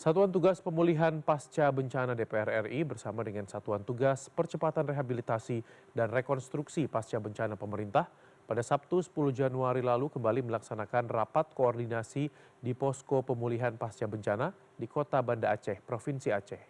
Satuan Tugas Pemulihan Pasca Bencana DPR RI bersama dengan Satuan Tugas Percepatan Rehabilitasi dan Rekonstruksi Pasca Bencana Pemerintah pada Sabtu 10 Januari lalu kembali melaksanakan rapat koordinasi di Posko Pemulihan Pasca Bencana di Kota Banda Aceh, Provinsi Aceh.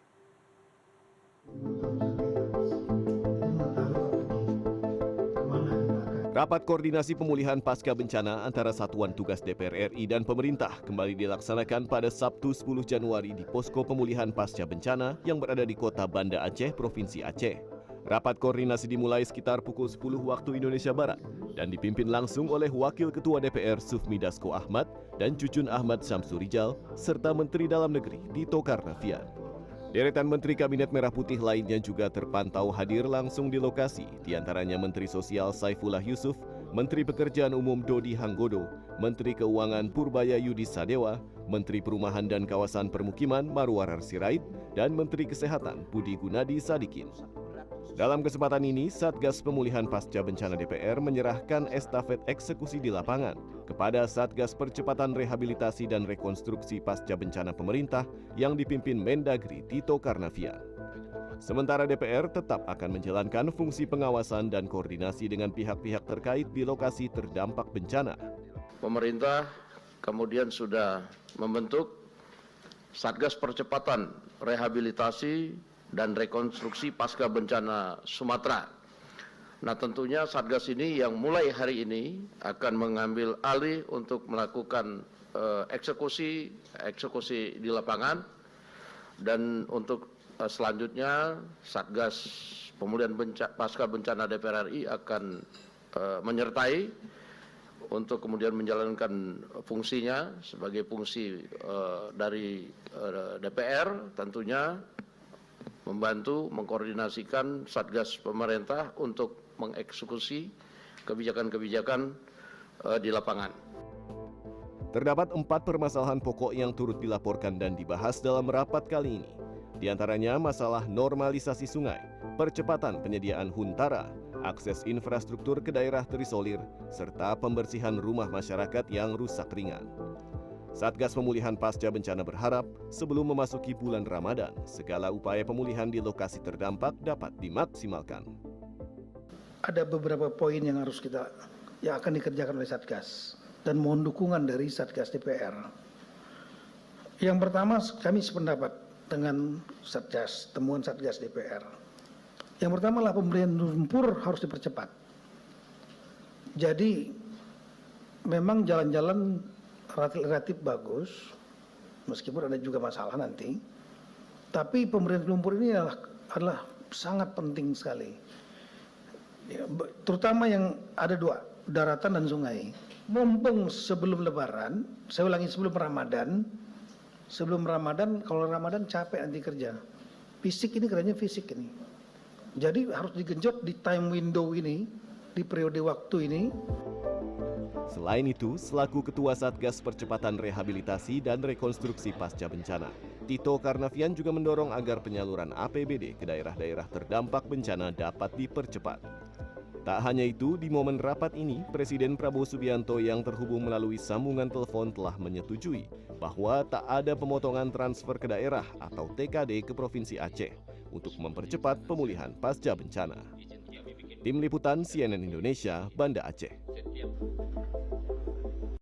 Rapat koordinasi pemulihan pasca bencana antara Satuan Tugas DPR RI dan pemerintah kembali dilaksanakan pada Sabtu 10 Januari di Posko Pemulihan Pasca Bencana yang berada di Kota Banda Aceh, Provinsi Aceh. Rapat koordinasi dimulai sekitar pukul 10 waktu Indonesia Barat dan dipimpin langsung oleh Wakil Ketua DPR Sufmi Dasko Ahmad dan Cucun Ahmad Syamsurijal serta Menteri Dalam Negeri Tito Karnavian. Deretan Menteri Kabinet Merah Putih lainnya juga terpantau hadir langsung di lokasi, diantaranya Menteri Sosial Saifullah Yusuf, Menteri Pekerjaan Umum Dodi Hanggodo, Menteri Keuangan Purbaya Yudi Sadewa, Menteri Perumahan dan Kawasan Permukiman Marwarar Sirait, dan Menteri Kesehatan Budi Gunadi Sadikin. Dalam kesempatan ini, Satgas Pemulihan Pasca Bencana DPR menyerahkan estafet eksekusi di lapangan kepada Satgas Percepatan Rehabilitasi dan Rekonstruksi Pasca Bencana Pemerintah yang dipimpin Mendagri Tito Karnavian. Sementara DPR tetap akan menjalankan fungsi pengawasan dan koordinasi dengan pihak-pihak terkait di lokasi terdampak bencana. Pemerintah kemudian sudah membentuk Satgas Percepatan Rehabilitasi dan Rekonstruksi Pasca Bencana Sumatera. Nah, tentunya Satgas ini yang mulai hari ini akan mengambil alih untuk melakukan eksekusi di lapangan, dan untuk selanjutnya Satgas Pemulihan Pasca Bencana DPR RI akan menyertai untuk kemudian menjalankan fungsinya sebagai fungsi dari DPR, tentunya membantu mengkoordinasikan Satgas pemerintah untuk mengeksekusi kebijakan-kebijakan di lapangan. Terdapat 4 permasalahan pokok yang turut dilaporkan dan dibahas dalam rapat kali ini. Di antaranya masalah normalisasi sungai, percepatan penyediaan huntara, akses infrastruktur ke daerah terisolir, serta pembersihan rumah masyarakat yang rusak ringan. Satgas Pemulihan Pasca Bencana berharap sebelum memasuki bulan Ramadan, segala upaya pemulihan di lokasi terdampak dapat dimaksimalkan. Ada beberapa poin yang akan dikerjakan oleh Satgas dan mohon dukungan dari Satgas DPR. Yang pertama, kami sependapat dengan Satgas, temuan Satgas DPR. Yang pertama adalah pemberian lumpur harus dipercepat. Jadi memang jalan-jalan relatif bagus, meskipun ada juga masalah nanti. Tapi pemberian lumpur ini adalah sangat penting sekali. Ya, terutama yang ada 2, daratan dan sungai. Mumpung sebelum Lebaran, saya ulangi sebelum Ramadan, kalau Ramadan capek nanti kerja. Fisik ini kerjanya fisik ini. Jadi harus digenjot di time window ini, di periode waktu ini. Selain itu, selaku Ketua Satgas Percepatan Rehabilitasi dan Rekonstruksi Pasca Bencana, Tito Karnavian juga mendorong agar penyaluran APBD ke daerah-daerah terdampak bencana dapat dipercepat. Tak hanya itu, di momen rapat ini, Presiden Prabowo Subianto yang terhubung melalui sambungan telepon telah menyetujui bahwa tak ada pemotongan transfer ke daerah atau TKD ke Provinsi Aceh untuk mempercepat pemulihan pasca bencana. Tim Liputan CNN Indonesia, Banda Aceh.